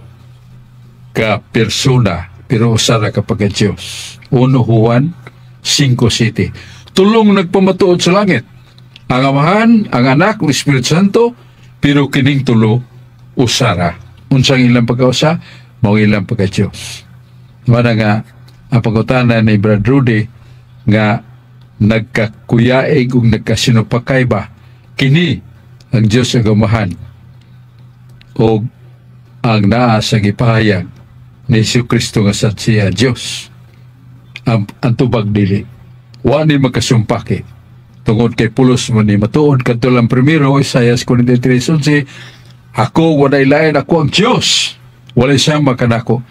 ka persona pero usa ra ka pagka Dios. 1 Juan 5:7. Tulong nagpamatuod sa langit. Ang Amahan, ang Anak, ang Espiritu Santo, pero kining tulo usara. Unsang ilang pagkausa, mao ilang pagka Dios. Wala nga ang pagutana ni Brad Rudy nga nagkakuyaig ug nagkasinupakay ba kini ang Dios ang Amahan o ang naa sa gipahayag ni Jesucristo nga sa siya Dios. Ang tubag dili wa ni magkasumpaki tungod kay pulos mo ni matuod kadto lang primero Isaias 43:11, ako walay lain, ako ang Dios, walay sama kanako.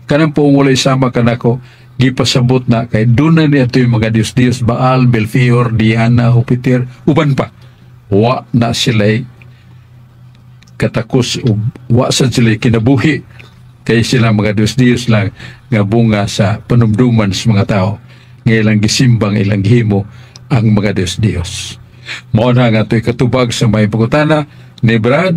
Kanang po walay sama kanako gipasabot na kay dunay ni ato yung mga Dios Baal, Belfior, Diana, Jupiter, uban pa. Wa na sila'y katakos o wa sa sila'y kinabuhi kay sila mga Dios lang nga bunga sa panumduman sa mga tao nga ilang gisimbang ilang gihimo ang mga Dios. Mao na nga ito'y katubag sa may pagutana ni Brad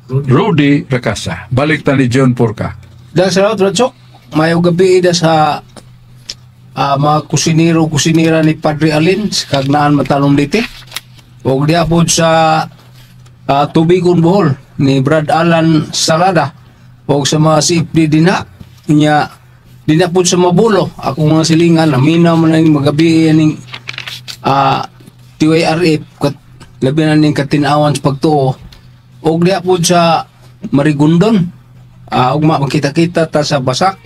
Rudy Racasa. Balik ta ni John Porca. Dahil sa lahat, Radsok, may gabi ida sa mga kusinira ni Padre Alin sa Kagnaan Matalom Liti. O diya po sa Tubigon Bohol ni Brad Alan Salada. O sa mga CFD dina po sa Mabulo. Ako mga silingan, naminaw mo na yung magabi yung TYRF, labi na yung katinawan sa pagtuo. O diya po sa Marigondon. Ugma makita-kita ta sa Basak.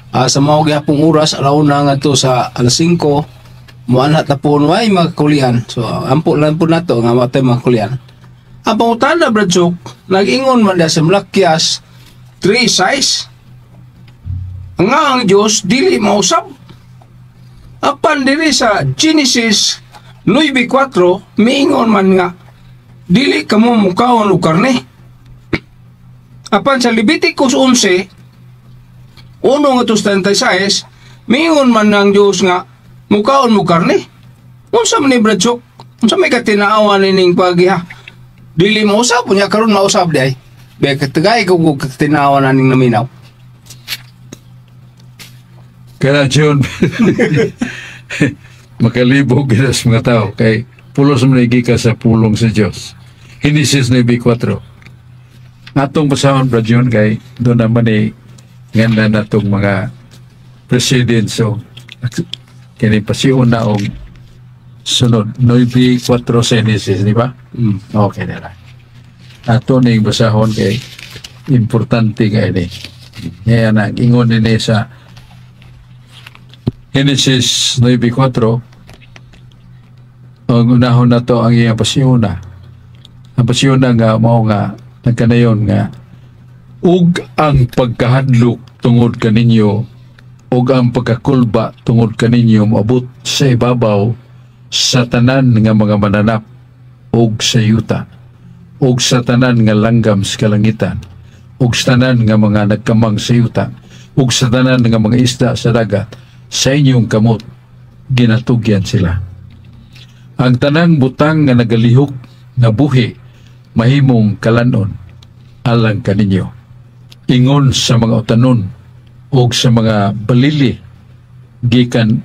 Sa mga gyapong oras alauna nga to sa alas 5 muanha ta po ay magkulian. So ampo lang po nato nga matay magkulian. Ang pangutana Bradsok, nag-ingon man sa Malakyas 3 size. Nga ang Dios dili mausab. Apan diri sa Genesis 9:4 miingon man nga dili kamo mukaon og karne. Apan sa Leviticus 11, 1:36, mingon man ng Diyos nga, mukaon mo karne. Unsa man ni Bradsok? Unsa may katinaawan nining paghiha? Dili mo usab, punya karon mausab di ay. Baya katagay ko katinaawan naning naminaw. Kaya John, makalibog gina sa mga tao kay pulos man ka sa pulong sa Diyos. Genesis 9:4. Atong basahon Brad John kay doon naman nganda na itong mga president so kini pasiun na og sunod 9:4 Genesis, di ba? Okay na lang. Ato ning basahon kay importante kay ni. Kaya na ingon ni sa Genesis 9:4 ang unahon na to ang iyang pasiun na. Ang pasiun na nga mao nga nagkanayon nga ug ang pagkahadlok tungod kaninyo ug ang pagkakulba tungod kaninyo moabot sa ibabaw sa tanan nga mga mananap ug sa yuta ug sa tanan nga langgam sa kalangitan ug sa tanan nga mga nagkamang sa yuta ug sa tanan nga mga isda sa dagat sa inyong kamot ginatugyan sila. Ang tanang butang nga nagalihok nga buhi mahimong kalanon alang kaninyo. Ingon sa mga utanon o sa mga balili gikan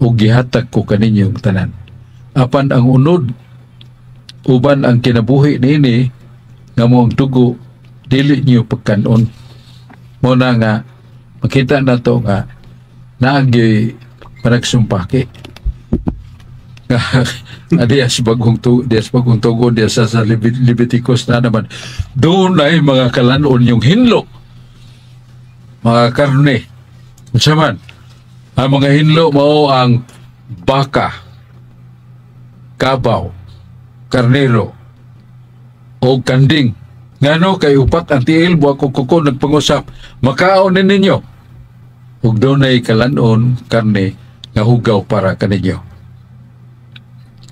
o gihatag ko kaninyong tanan. Apan ang unod uban ang kinabuhi niini nga mo ang dugo dili niyo pagkanon. Mo na nga makita na to nga naagi panagsumpaki. Dias bagong tugo diya sa Leviticus na naman doon ay mga kalanon yung hinlo mga karne saman ang mga hinlo mao ang baka, kabaw, karnero o kanding ngano kay upat ang tiil buwak kuko nagpangusap makaon ninyo ug doon ay kalanon karne nga hugaw para kaninyo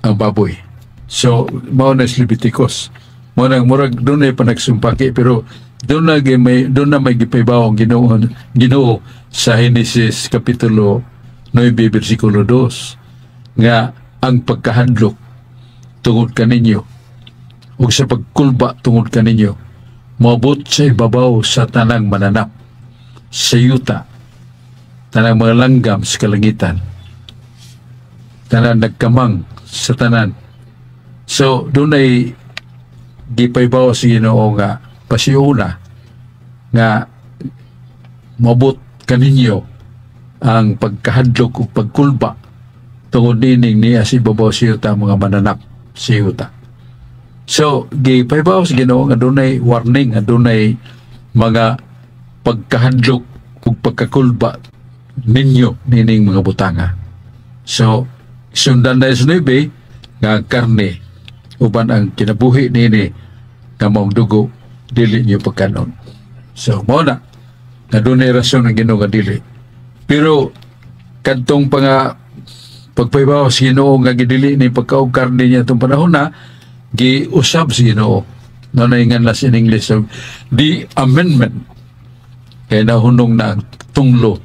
ang baboy. So, mao na Leviticus. Mao nang murag doon ay panagsumpaki pero doon na may gipaybaw ang Ginoo sa Genesis kapitulo 9 bersikulo 2 nga ang pagkahadlok tungod kaninyo ug sa pagkulba tungod kaninyo moabot sa ibabaw sa tanang mananap sa yuta, tanang mga langgam sa kalangitan, tanan nagkamang sa tanan. So doon ay gipaybaw sa Ginoo nga pasiuna nga mabot kaninyo ang pagkahadlok o pagkulba tungod dining niya si babaw sa yuta mga mananap sa yuta. So gipaybaw sa Ginoo nga dunay warning, nga dunay mga pagkahadlok o pagkakulba ninyo nining mga butanga. So sundan na sa 9 nga karne uban ang kinabuhi nini nga maong dugo dili niyo pagkanon. So mo na nga dunay rason ang Ginoo nga dili. Pero kadtong pagpaybaw sa Ginoo nga gidili ni pagkaog karne niya itong panahon na giusab sa Ginoo. Nanay nga nas in English so, the amendment kaya nahunong na tunglo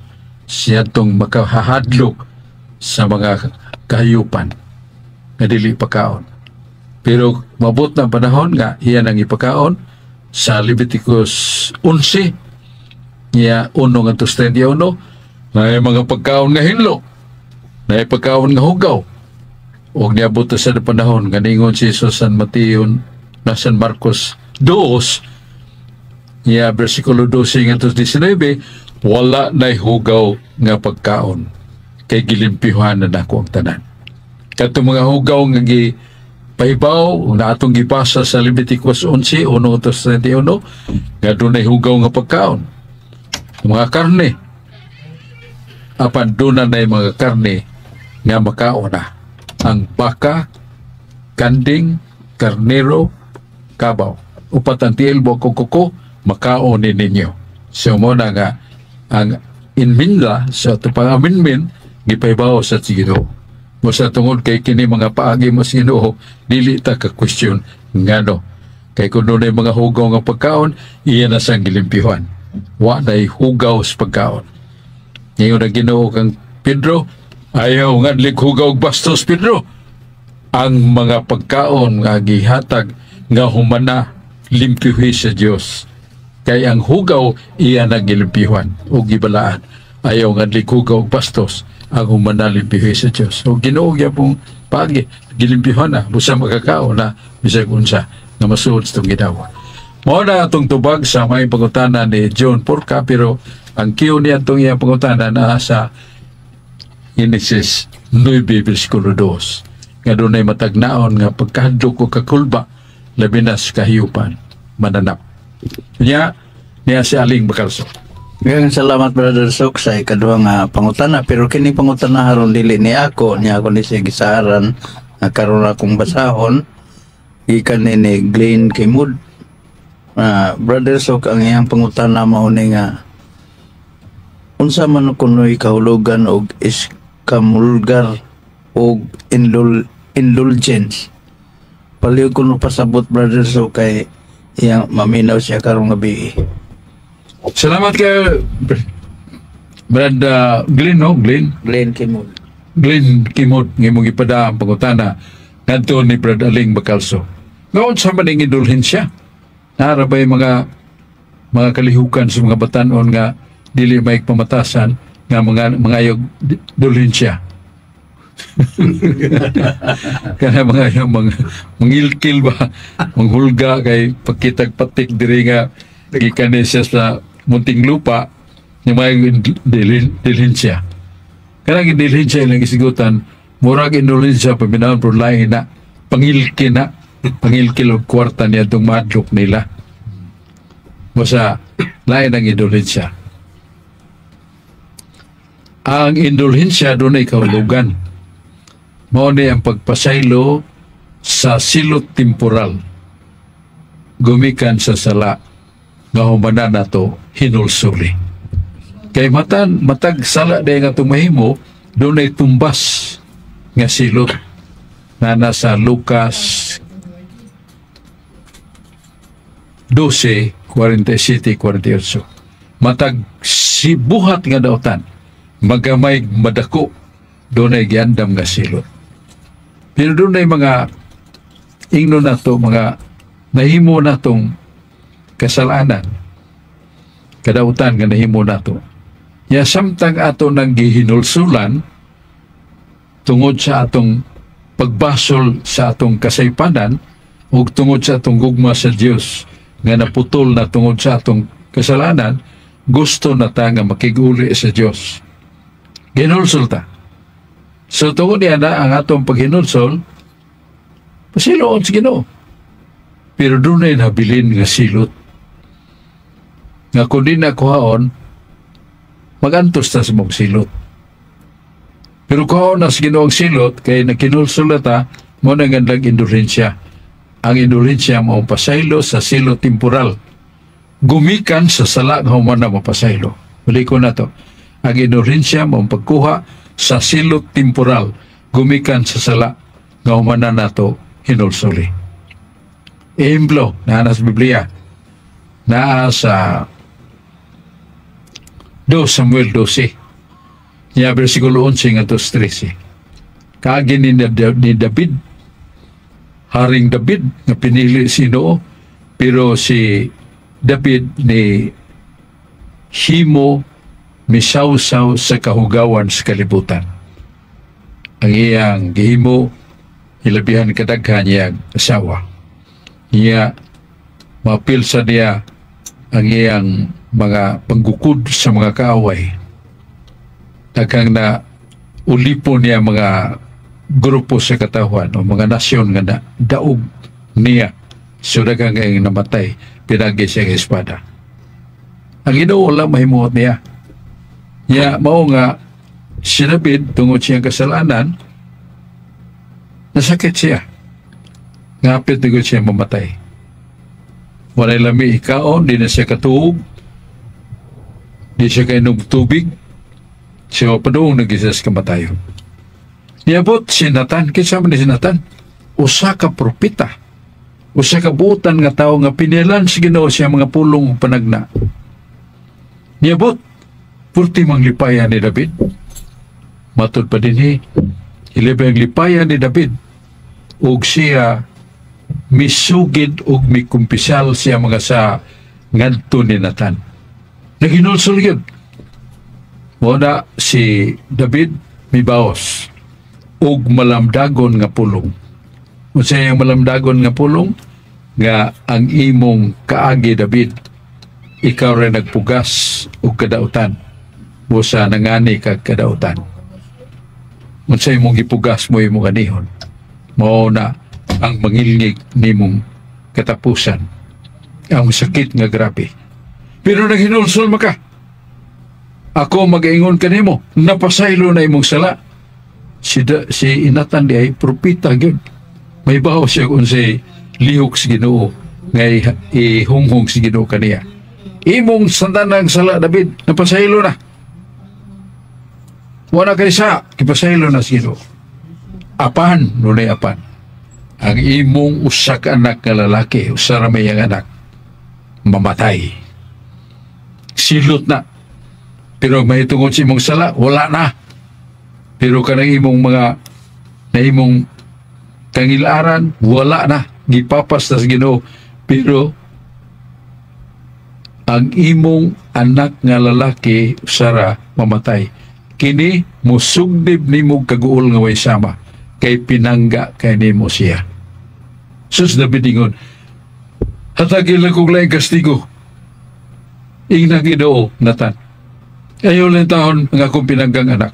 siya itong makahahadlok sa mga kahayupan nga dili pagkaon. Pero mabot na panahon nga iyan ang ipakaon sa Leviticus 11 niya 1:31 na mga pagkaon nga hinlo, na pagkaon nga hugaw. O niabot sa panahon nga ningon si Jesus San Mateo na San Marcos 2 niya versikulo 12 ngadto 19 wala na hugaw nga pagkaon kay gilimpihan na nako ang tanan. Kato mga hugaw nga gipahibaw na atong gipasa sa Leviticus 11 1:31 nga dunay hugaw nga pagkaon. Mga karne apan doon na mga karne nga makaon na ang baka, kanding, karnero, kabaw. Upat ang tiilbo kuko makaon ninyo. So mo na nga ang inminla sa pangaminmin gipahibaw sa Ginoo. Mo sa tungod kay kini mga paagi mo sa Ginoo dili ta ka question ngano. Kay kun dunay mga hugaw nga pagkaon iyan na sang gilimpihan. Wa nay hugaw sa pagkaon. Ngayon na Ginoo kang Pedro, ayaw nga likhugaw bastos Pedro. Ang mga pagkaon nga gihatag nga humana limpihi sa Dios. Kay ang hugaw iya na gilimpihan o gibalaan. Ayaw nga likhugaw bastos ang humana limpihi sa Dios. So Ginoo gyud pong pagi gilimpihan na busa makakaon na bisag unsa nga masuod sa ginawa. Mao na atong tubag sa may pangutana ni John Porca pero ang kiyo niya itong iyang pangutana na sa Genesis 9:2 nga doon ay matagnaon nga pagkahadlok o kakulba labi na sa kahiyupan mananap. Niya si Aling Bacalso. Ngayon, salamat Brother Sok sa ikaduha nga pangutana pero kini pangutana haron dili ni ako niya ako ni siya gisaran nga karon akong basahon gikan ni Glenn Kimud. Brother Sok ang iyang pangutana mao ni nga unsa man kunoy kahulugan og iskamulgar og indulgence. Paliw kuno pasabot Brother Sok kay iyang maminaw siya karong gabi. Salamat kay Brad Glenn, no? Glenn Kimud. Glenn Kimod nga mong ipada ang pangutana ngadto ni Brad Aling Bacalso. Ngaon sa maning indulhensya? Narabay mga kalihukan sa mga batanon nga dili may pamatasan nga mga ayog dulhensya. Kana mga mangilkil ba manghulga kay pagkitag patik diri nga gikan siya sa munting lupa ni may dulhensya. Kana gidulhensya lang isigutan murag indulhensya paminaon pero lain na pangilkil og kwarta niya itong madlok nila. Basta lain ang indulhensya. Ang indulhensya doon ay kahulugan. Mao ni ang pagpasaylo sa silot temporal. Gumikan sa sala nga humana nato hinulsuli. Kay matag sala day nga tumahimo doon ay tumbas nga silot na nasa Lucas 12:47-48. Matag sibuhat nga dautan magamay madako doon ay giandam nga silot. Pero doon ay mga ingno na to, mga nahimo na tong kasalanan. kadautan nga nahimo nato. Ya samtang ato nang gihinulsulan tungod sa atong pagbasol sa atong kasaypanan ug tungod sa atong gugma sa Dios nga naputol na tungod sa atong kasalanan, gusto na ta nga makiguli sa Dios. Ginulsol ta. So tungod niya na ang atong paghinulsol, pasiloon sa Ginoo. Pero doon ay nabilin nga silot. Nga kung di na kuhaon, magantos ta sa mong silot. Pero kuhaon na sa Ginoo ang silot, kaya nakinulsol na ta, mo na gandang indulhensya. Ang indulhensya mo pasaylo sa silot temporal. Gumikan sa sala nga human na mapasaylo. Uli ko na to. Ang indulhensya mo pagkuha sa silot temporal. Gumikan sa sala nga human na nato hinulsuli. Ehemplo, naa sa Biblia, naa sa 2 Samuel 12, niya versikulo 11 nga 13. Kaagi ni David, Haring David, nga pinili sino, pero si David ni himo misawsaw sa kahugawan sa kalibutan. Ang iyang gihimo, ilabihan kadaghan niyang asawa. Niya mapilsa niya ang iyang mga panggukod sa mga kaaway. Daghang na ulipon niya mga grupo sa katawan o mga nasyon nga na daog niya. So daghang ngayong namatay, pinagi siya ng espada. Ang Ginoo lang mahimuot niya. Niya mao nga si David tungod siyang kasalanan, nasakit siya. Ngapit na siya mamatay. Walay lami ikaon, di na siya katuog, di siya kainom tubig, siya padoong nag-isas kamatayon. Niabot si Nathan, kinsa man ni si Nathan? Usa ka propeta, usa ka buotan nga tao nga pinilan sa Ginoo siya mga pulong panagna. Niabot, purti mang lipayan ni David. Matod pa din ilibang lipayan ni David, ug siya misugid ug mikumpisal siya mga sa ngadto ni Nathan. Naghinulsol yun. Muna si David mibaos ug malamdagon nga pulong. Unsa yung malamdagon nga pulong? Nga ang imong kaagi David, ikaw rin nagpugas ug kadautan. Busa nangani kag kadautan. Unsa imong gipugas mo imong ganihon? Mao na ang mangilngig nimong katapusan. Ang sakit nga grabe. Pero naghinulsol maka. Ako mag-ingon kanimo, napasaylo na imong sala. Si Nathan di ay propita gyud. May bahaw siya kung si lihok si Ginoo ngay ihunghong si Ginoo kaniya. Imong sandanang sala David, napasaylo na. Wala kay sa kipasaylo na si Ginoo. Apan, nunay apan. Ang imong usa ka anak nga lalaki, usa ra may anak, mamatay. Silot na. Pero may tungod sa imong sala, wala na. Pero kanang imong mga na imong kangilaran, wala na. Gipapas na sa Ginoo. Pero ang imong anak nga lalaki, usa ra mamatay. Kini musugdib nimo kaguol nga way sama. Kay pinangga kay nimo siya. Sus David ingon, hatagil na kong laing kastigo. Ingnang Ginoo, Nathan. Ayaw lang taon ang akong pinanggang anak.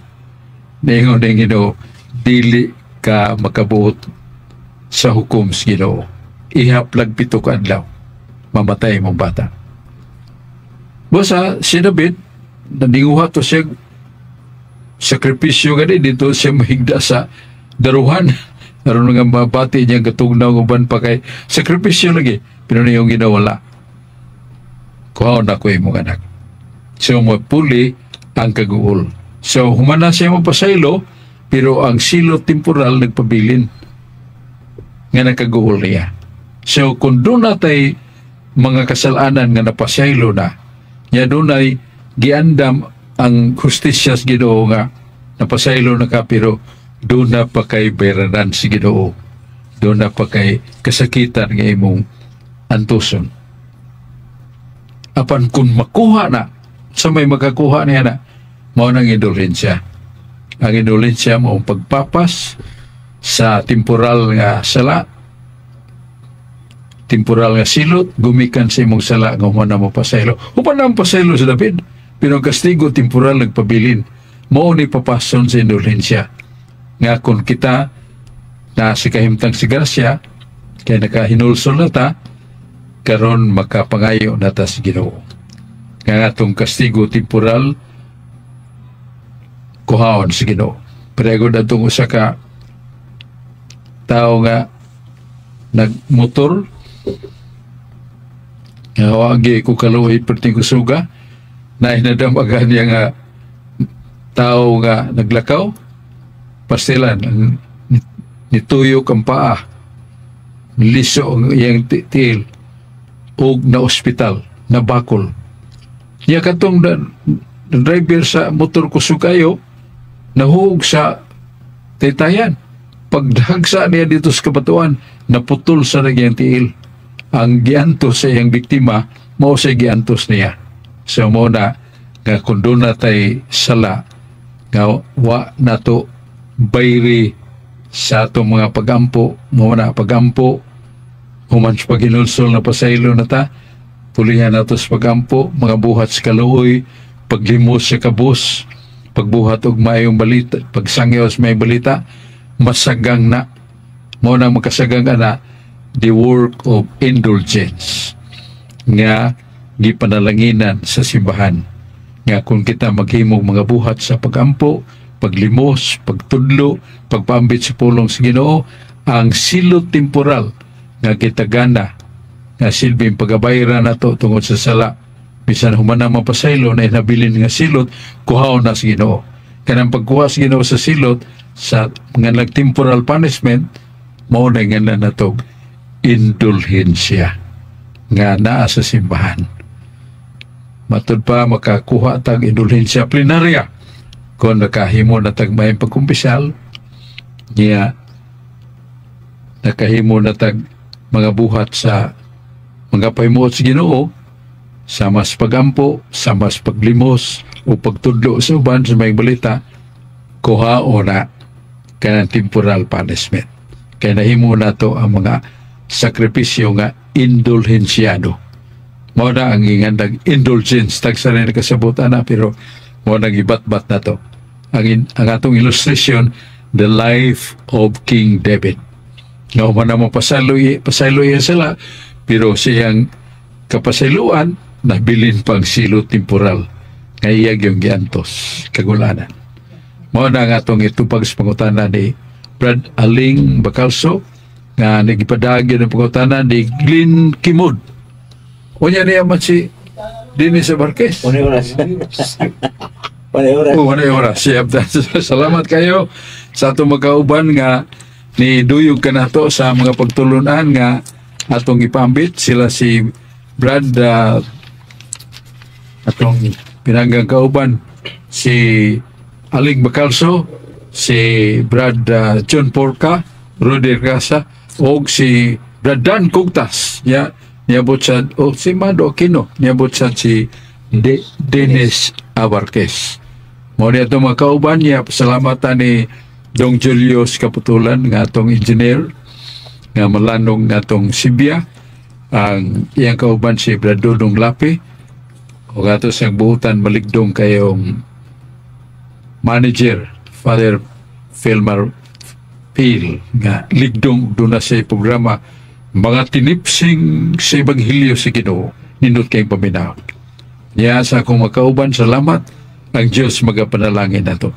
Naingon na Ginoo, dili ka makabuot sa hukom sa Ginoo. Ihaplag 7 ka adlaw. Mamatay mong bata. Basta si David, naninguha to siya sakripisyo gani dito siya mahigda sa daruhan. Naroon nga mabati niya katugnaw uban pa kay sakripisyo lagi. Pero na yung ginawala. Kuhaon ako imong anak. So mapuli ang kaguol. So humana siya mapasaylo, pero ang silo temporal nagpabilin nga nakaguol niya. So kung doon natay mga kasalanan nga napasaylo na, niya doon ay giandam ang justisya sa Ginoo nga napasaylo na ka, pero doon na pa kay bayranan si Ginoo. Doon na pa kay kasakitan nga imong antuson. apan kung makuha na sa may makakuha niya na mao nang indulhensya. Ang indulhensya mao ang pagpapas sa temporal nga sala, temporal nga silot, gumikan sa imong sala nga human na mo pasaylo. Upan na ang pasaylo sa David, pero ang kastigo temporal nagpabilin. Mao ni papason sa indulhensya. Nga kung kita na si kahimtang si grasya, kaya nakahinulsol na ta, karon makapangayo na ta si Ginoo. Nga atong kastigo temporal, kuhaon si Ginoo. Pero na itong usa ka tao nga nagmotor, nga wagi ko kaluoy perting kusuga, na inadamagan niya nga tao nga naglakaw, pastilan, nituyok ang paa, liso ang iyang tiil, o na ospital, na bakol. Niya katong driver sa motor kusugayo, nahuog sa taytayan. Pagdagsa niya dito sa kabatuan, naputol sa nagyang tiil. Ang giantos sa iyang biktima, mao sa giantos niya. So mo na, nga kung doon na tayo sala, nga wa na to bayri sa itong mga pagampo, mo na pagampo, human sa paginulsol na pasaylo na ta, pulihan na to sa pagampo, mga buhat sa kaluoy, paglimos sa kabus, pagbuhat og mayong balita, pagsangyaw sa may balita, masagang na, mo na makasagang na, the work of indulgence nga gipanalanginan sa simbahan. Nga kung kita maghimog mga buhat sa pagampo, paglimos, pagtudlo, pagpaambit sa pulong sa Ginoo, ang silot temporal nga kitagana nga silbing pagabayra na to tungod sa sala, bisan humana mapasaylo na inabilin nga silot, kuhaon na sa Ginoo. Kanang pagkuha sa Ginoo sa silot sa nga nag-temporal punishment, mao na nga na to indulhensya nga naa sa simbahan. Matod pa makakuha tag indulhensya plenarya kung nakahimo na tag mayang pagkumpisal niya, nakahimo na tag mga buhat sa mga pahimuot sa Ginoo, sa mas pagampo, sa mas paglimos o pagtudlo sa uban sa may balita, kuhao na kanang temporal punishment. Kaya nahimo na to ang mga sakripisyo nga indulhensyado. Mao na ang ingandag indulgence, tagsa rin nakasabutan na, pero mao nang ibat-bat na to. Ang atong illustration, the life of King David. Nga human na mo pasayloy sila, pero siyang kapasayloan, nabilin pang silo temporal. Ngayag yung giantos, kagulanan. Mao na ang atong itupag sa pangutana ni Brad Aling Bacalso, nga nagipadagi ng pangutanan ni Glyn Kimud. Unya niya man si Dennis Abarquez. Unay oras. Unay oras. Salamat kayo sa atong magkauban nga ni duyog ka na to sa mga pagtulunan nga atong ipambit. Sila si Brad atong pinanggang kauban, si Aling Bacalso, si Brad John Porca, Rudy Casa, o si Brad Dan Cugtas, niabot sa, o si Mado Aquino, niabot sa si Dennis Abarquez. Mo niya itong mga kauban niya, pasalamatan ni Dong Julius Kaputulan, nga atong engineer, nga malanong nga atong Sibya, ang iyang kauban si Brad Dudong Lapi, o nga ito siyang buhutan maligdong kayong manager, Father Filmar Pil, nga ligdong doon na sa programa, mga tinipsing sa Ebanghelyo sa Ginoo, nindot kayong paminaw. Niya sa akong makauban, salamat, ang Diyos magapanalangin na to.